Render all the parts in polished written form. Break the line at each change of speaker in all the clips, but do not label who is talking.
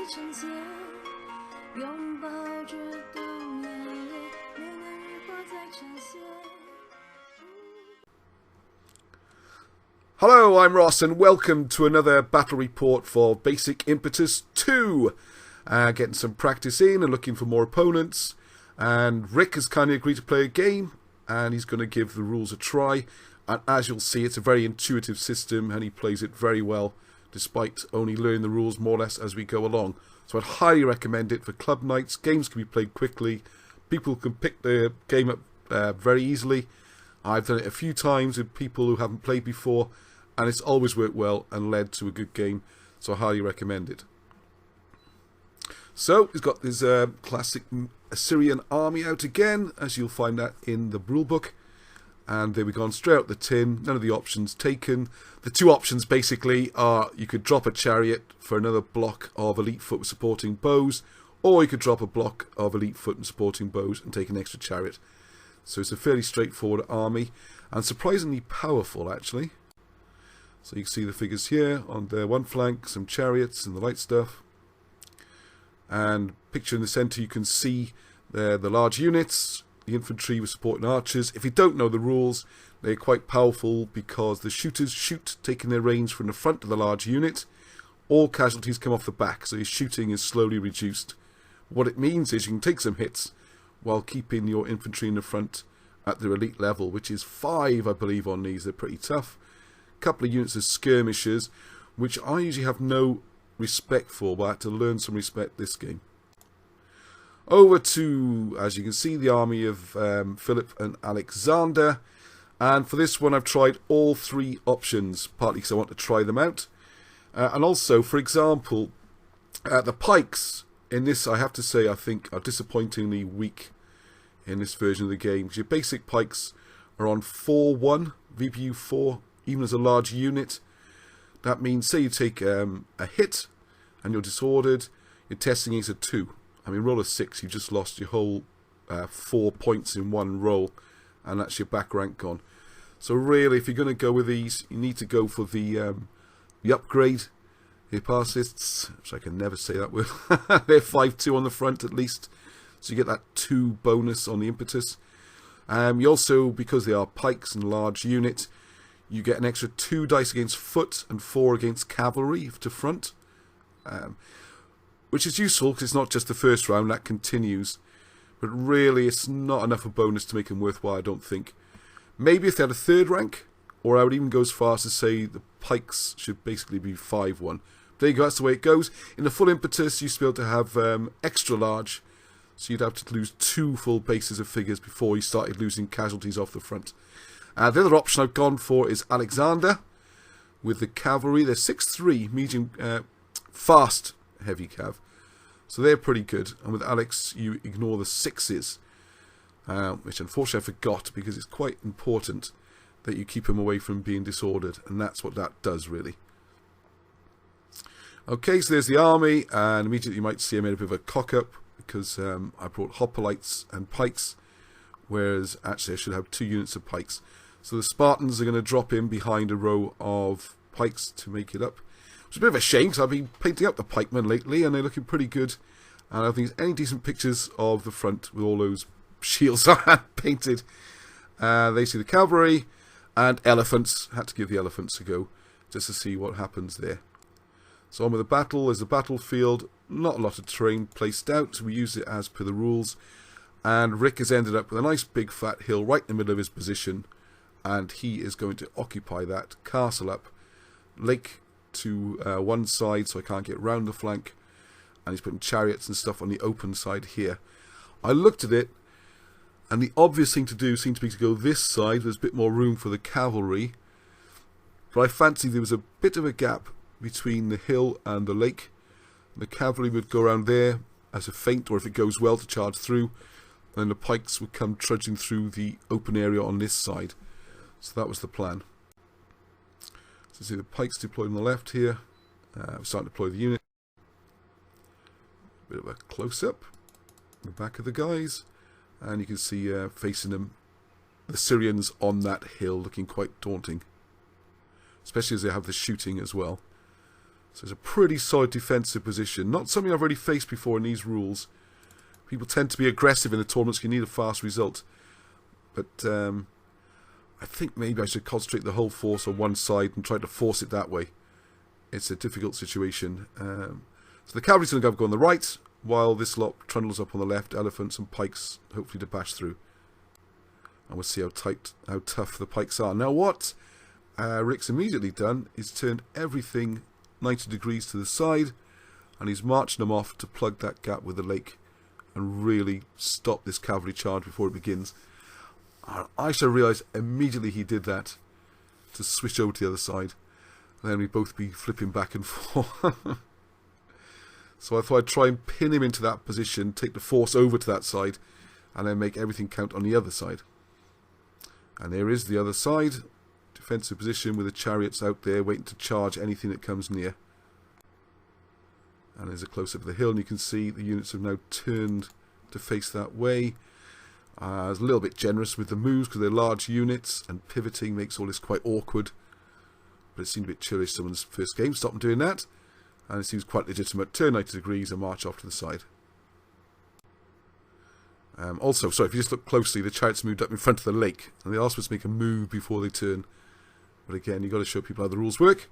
呈现，拥抱着冬夜里恋爱日光在呈现。
Hello, I'm Ross and welcome to another battle report for Basic Impetus 2. Getting some practice in and looking for more opponents. And Rick has kindly agreed to play a game and he's going to give the rules a try. And as you'll see, it's a very intuitive system and he plays it very well despite only learning the rules more or less as we go along. So I'd highly recommend it for club nights. Games can be played quickly. People can pick the game up very easily. I've done it a few times with people who haven't played before and it's always worked well and led to a good game. So I highly recommend it. So he's got this classic Assyrian army out again, as you'll find that in the rulebook. And there we've gone straight out the tin, none of the options taken. The two options basically are you could drop a chariot for another block of elite foot with supporting bows, or you could drop a block of elite foot and supporting bows and take an extra chariot. So it's a fairly straightforward army and surprisingly powerful actually. So you can see the figures here on the one flank, some chariots and the light stuff. And picture in the centre you can see the large units, the infantry with supporting archers. If you don't know the rules, they're quite powerful because the shooters shoot taking their range from the front of the large unit. All casualties come off the back, so your shooting is slowly reduced. What it means is you can take some hits while keeping your infantry in the front at their elite level, which is 5 I believe on these. They're pretty tough. Couple of units of skirmishers, which I usually have no respect for, but I had to learn some respect this game. Over to, as you can see, the army of Philip and Alexander, and for this one I've tried all 3 options, partly because I want to try them out, and also, for example, the pikes in this, I have to say, I think are disappointingly weak in this version of the game, because your basic pikes are on 4-1, VPU 4, even as a large unit. That means, say you take a hit and you're disordered, you're testing against a 2. I mean, roll a 6, you've just lost your whole 4 points in one roll, and that's your back rank gone. So really, if you're going to go with these, you need to go for the upgrade. Hyparsists, which I can never say that word. They're 5-2 on the front at least, so you get that 2 bonus on the impetus. You also, because they are pikes and large unit, you get an extra 2 dice against foot and 4 against cavalry to front, which is useful because it's not just the first round, that continues. But really, it's not enough of a bonus to make them worthwhile, I don't think. Maybe if they had a 3rd rank, or I would even go as far as to say the pikes should basically be 5-1. There you go, that's the way it goes. In the full impetus, you used to be able to have extra large, so you'd have to lose 2 full bases of figures before you started losing casualties off the front. The other option I've gone for is Alexander with the cavalry. They're 6-3, medium, fast, heavy cav. So they're pretty good. And with Alex, you ignore the 6s, which unfortunately I forgot because it's quite important that you keep him away from being disordered. And that's what that does, really. Okay, so there's the army. And immediately you might see I made a bit of a cock-up because I brought hoplites and pikes. Whereas actually I should have 2 units of pikes. So the Spartans are going to drop in behind a row of pikes to make it up. It's a bit of a shame because I've been painting up the pikemen lately and they're looking pretty good. And I don't think there's any decent pictures of the front with all those shields painted. They see the cavalry and elephants. Had to give the elephants a go just to see what happens there. So on with the battle. There's a battlefield. Not a lot of terrain placed out. So we use it as per the rules. And Rick has ended up with a nice big fat hill right in the middle of his position. And he is going to occupy that, castle up, lake to one side so I can't get round the flank. And he's putting chariots and stuff on the open side here. I looked at it, and the obvious thing to do seemed to be to go this side. There's a bit more room for the cavalry. But I fancied there was a bit of a gap between the hill and the lake. The cavalry would go around there as a feint, or if it goes well, to charge through. And the pikes would come trudging through the open area on this side. So that was the plan. So see the pikes deployed on the left here. We're starting to deploy the unit. Bit of a close-up. The back of the guys. And you can see facing them, the Syrians on that hill looking quite daunting. Especially as they have the shooting as well. So it's a pretty solid defensive position. Not something I've already faced before in these rules. People tend to be aggressive in the tournaments. You need a fast result. But I think maybe I should concentrate the whole force on one side and try to force it that way. It's a difficult situation. So the cavalry's going to go on the right, while this lot trundles up on the left. Elephants and pikes, hopefully to bash through. And we'll see how tough the pikes are. Now what Rick's immediately done is turned everything 90 degrees to the side, and he's marching them off to plug that gap with the lake and really stop this cavalry charge before it begins. I shall realise immediately he did that to switch over to the other side, and then we'd both be flipping back and forth. So I thought I'd try and pin him into that position, take the force over to that side, and then make everything count on the other side. And there is the other side. Defensive position with the chariots out there waiting to charge anything that comes near. And there's a close-up of the hill, and you can see the units have now turned to face that way. I was a little bit generous with the moves because they're large units, and pivoting makes all this quite awkward. But it seemed a bit chillish someone's first game. Stop them doing that. And it seems quite legitimate. Turn 90 degrees and march off to the side. Also, sorry, if you just look closely, the chariots moved up in front of the lake, and they are supposed to make a move before they turn. But again, you've got to show people how the rules work,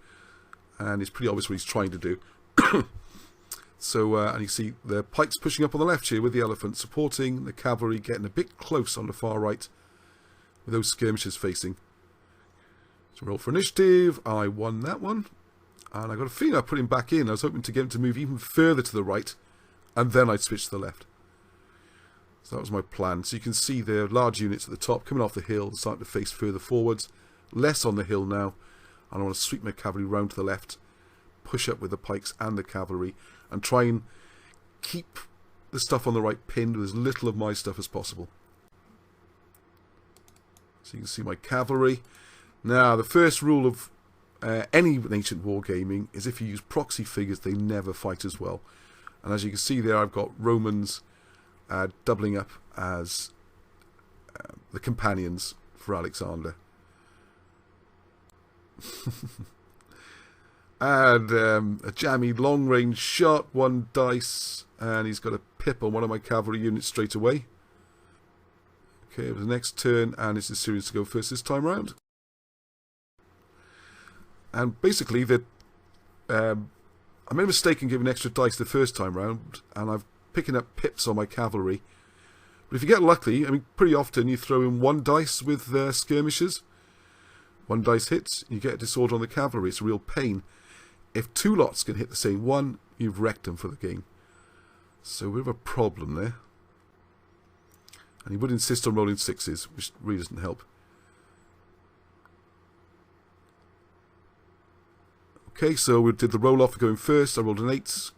and it's pretty obvious what he's trying to do. So, and you see the pikes pushing up on the left here with the elephant, supporting the cavalry, getting a bit close on the far right, with those skirmishers facing. So roll for initiative. I won that one, and I got a feeling I put him back in. I was hoping to get him to move even further to the right, and then I'd switch to the left. So that was my plan. So you can see the large units at the top coming off the hill, starting to face further forwards. Less on the hill now, and I want to sweep my cavalry round to the left, push up with the pikes and the cavalry, and try and keep the stuff on the right pinned with as little of my stuff as possible. So you can see my cavalry. Now, the first rule of any ancient wargaming is if you use proxy figures, they never fight as well. And as you can see there, I've got Romans doubling up as the companions for Alexander. And a jammy long-range shot, 1 dice, and he's got a pip on one of my cavalry units straight away. Okay, it was the next turn, and it's the Assyrians to go first this time round. And basically, I made a mistake in giving extra dice the first time round, and I'm picking up pips on my cavalry. But if you get lucky, I mean, pretty often you throw in 1 dice with skirmishers. 1 dice hits, you get a disorder on the cavalry. It's a real pain. If 2 lots can hit the same one, you've wrecked them for the game. So we have a problem there. And he would insist on rolling 6s, which really doesn't help. Okay, so we did the roll-off going first. I rolled an 8.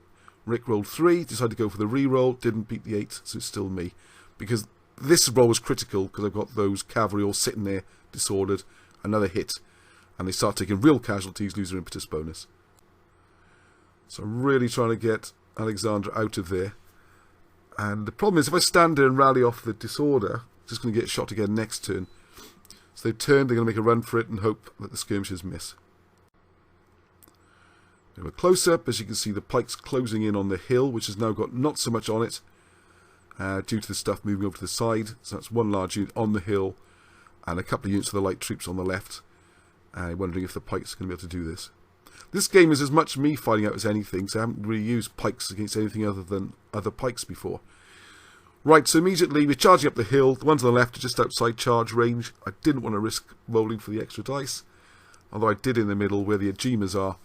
Rick rolled 3, decided to go for the re-roll, didn't beat the 8, so it's still me. Because this roll was critical, because I've got those cavalry all sitting there, disordered. Another hit, and they start taking real casualties, lose their impetus bonus. So I'm really trying to get Alexander out of there. And the problem is, if I stand there and rally off the disorder, I'm just going to get shot again next turn. So they've turned, they're going to make a run for it and hope that the skirmishers miss. We have a close-up, as you can see the pikes closing in on the hill, which has now got not so much on it, due to the stuff moving over to the side. So that's 1 large unit on the hill, and a couple of units of the light troops on the left. Wondering if the pikes are going to be able to do this. This game is as much me finding out as anything, so I haven't really used pikes against anything other than other pikes before. Right, so immediately we're charging up the hill. The ones on the left are just outside charge range. I didn't want to risk rolling for the extra dice, although I did in the middle where the Ajimas are,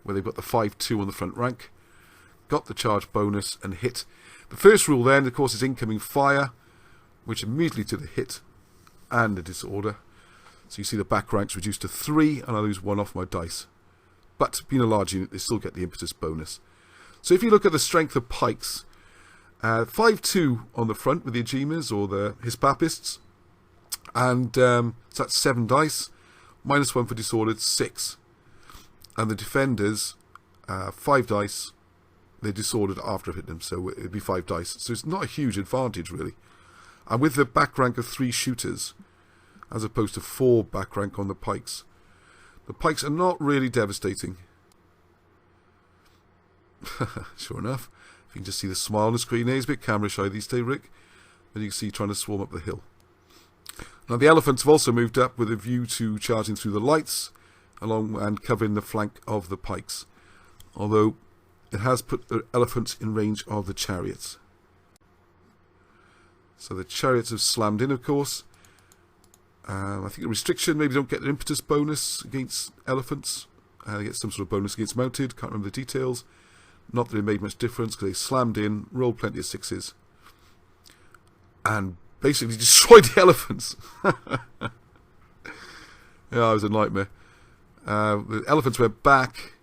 where they've got the 5-2 on the front rank. Got the charge bonus and hit. The first rule then, of course, is incoming fire, which immediately did a hit and a disorder. So you see the back ranks reduced to 3, and I lose 1 off my dice. But being a large unit, they still get the impetus bonus. So if you look at the strength of pikes, 5-2 on the front with the Ajimas or the Hispapists, and so that's 7 dice, -1 for disordered, 6. And the defenders, 5 dice, they're disordered after I've hit them, so it'd be 5 dice. So it's not a huge advantage, really. And with the back rank of 3 shooters, as opposed to 4 back rank on the pikes are not really devastating. Sure enough. You can just see the smile on the screen there. He's a bit camera shy these days, Rick. But you can see trying to swarm up the hill. Now the elephants have also moved up with a view to charging through the lights along and covering the flank of the pikes. Although it has put the elephants in range of the chariots. So the chariots have slammed in, of course. I think a restriction, maybe don't get an impetus bonus against elephants. They get some sort of bonus against mounted, can't remember the details. Not that it made much difference because they slammed in, rolled plenty of sixes. And basically destroyed the elephants. Yeah, it was a nightmare. The elephants went back,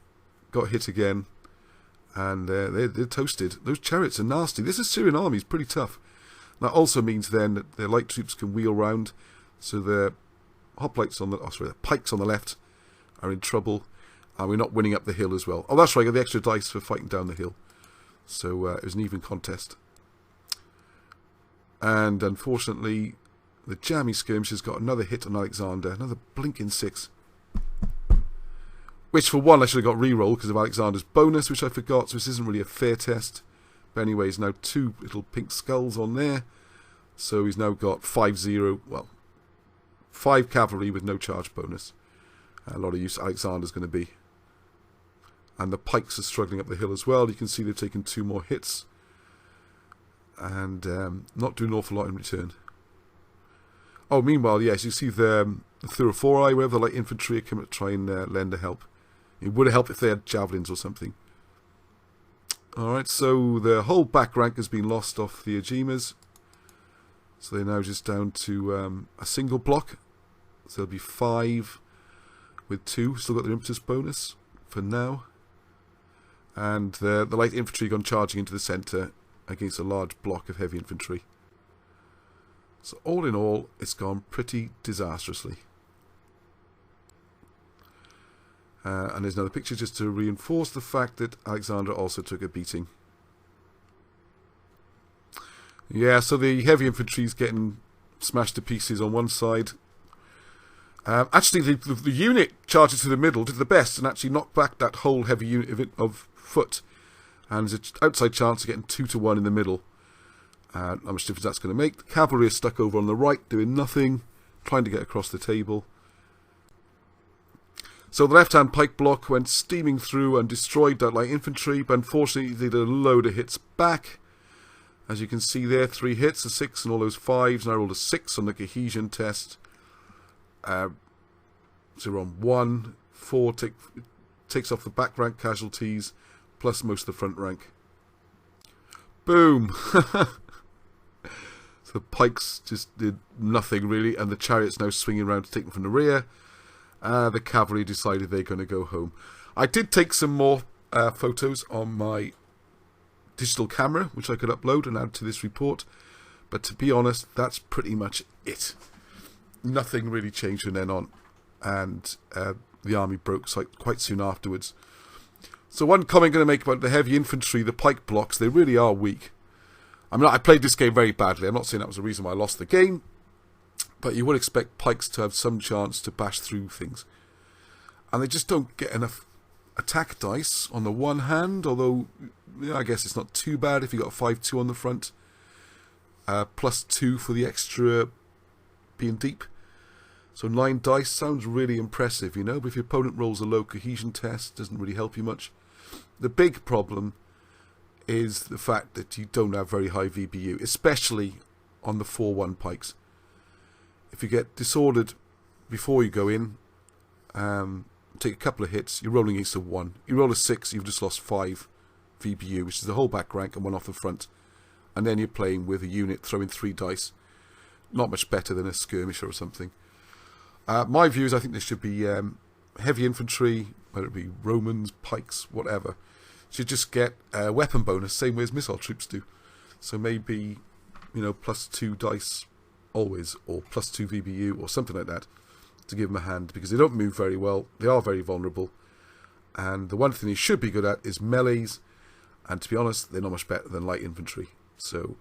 got hit again, and they're toasted. Those chariots are nasty. This Assyrian army is pretty tough. That also means then that their light troops can wheel round, so the hoplites on the the pikes on the left are in trouble, and we're not winning up the hill as well. Oh, that's right, I got the extra dice for fighting down the hill. So it was an even contest. And unfortunately, the jammy skirmish has got another hit on Alexander, another blinking 6. Which for one I should have got reroll because of Alexander's bonus, which I forgot, so this isn't really a fair test. But anyways, now 2 little pink skulls on there. So he's now got 5-0, well, 5 cavalry with no charge bonus. A lot of use Alexander's going to be. And the pikes are struggling up the hill as well. You can see they've taken 2 more hits. And not doing an awful lot in return. Oh, meanwhile, yes, you see the Thurophori, wherever the light infantry are coming to try and lend a help. It would have helped if they had javelins or something. Alright, so the whole back rank has been lost off the Ajimas. So they're now just down to a single block. So there'll be 5 with 2. Still got their impetus bonus for now. And the light infantry gone charging into the centre against a large block of heavy infantry. So all in all, it's gone pretty disastrously. And there's another picture just to reinforce the fact that Alexander also took a beating. Yeah, so the heavy infantry is getting smashed to pieces on one side. Actually, the unit charges to the middle did the best and actually knocked back that whole heavy unit of foot. And there's an outside chance of getting 2-1 in the middle. How much difference that's going to make. The cavalry are stuck over on the right, doing nothing, trying to get across the table. So the left-hand pike block went steaming through and destroyed that light infantry, but unfortunately they did a load of hits back. As you can see there, 3 hits, a 6 and all those 5s, and I rolled a 6 on the cohesion test. So we're on 1, 4 takes off the back rank casualties, plus most of the front rank. Boom! So the pikes just did nothing really, and the chariots now swinging around to take them from the rear. The cavalry decided they're going to go home. I did take some more photos on my digital camera, which I could upload and add to this report. But to be honest, that's pretty much it. Nothing really changed from then on. And the army broke quite soon afterwards. So one comment I'm going to make about the heavy infantry, the pike blocks, they really are weak. I mean, I played this game very badly. I'm not saying that was the reason why I lost the game. But you would expect pikes to have some chance to bash through things. And they just don't get enough attack dice on the one hand. Although, yeah, I guess it's not too bad if you got a 5-2 on the front. Plus 2 for the extra being deep. So 9 dice sounds really impressive, you know. But if your opponent rolls a low cohesion test, doesn't really help you much. The big problem is the fact that you don't have very high VBU. Especially on the 4-1 pikes. If you get disordered before you go in, take a couple of hits, you're rolling against a 1. You roll a 6, you've just lost 5 VBU, which is the whole back rank and 1 off the front. And then you're playing with a unit throwing 3 dice. Not much better than a skirmisher or something. My view is I think there should be heavy infantry, whether it be Romans, pikes, whatever, should just get a weapon bonus, same way as missile troops do. So maybe, you know, plus 2 dice always, or plus 2 VBU, or something like that, to give them a hand, because they don't move very well, they are very vulnerable, and the one thing they should be good at is melees, and to be honest, they're not much better than light infantry. So,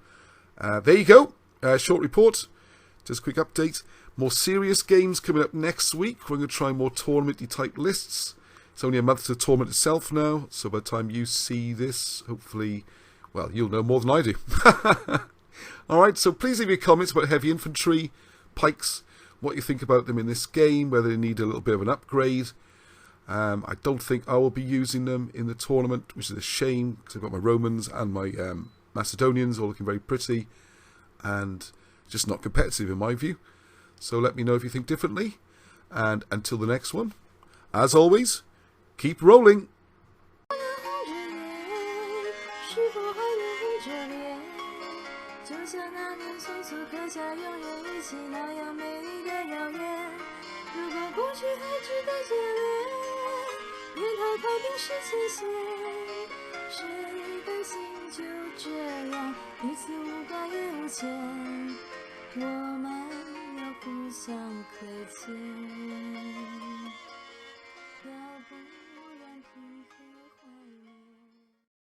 there you go, short report, just a quick update. More serious games coming up next week. We're going to try more tournament-y type lists. It's only a month to the tournament itself now, so by the time you see this, hopefully, well, you'll know more than I do. Alright, so please leave your comments about heavy infantry, pikes, what you think about them in this game, whether they need a little bit of an upgrade. I don't think I will be using them in the tournament, which is a shame, because I've got my Romans and my Macedonians all looking very pretty, and just not competitive in my view. So let me know if you think differently, and until the next one, as always, keep rolling!
我们要互相亏欠。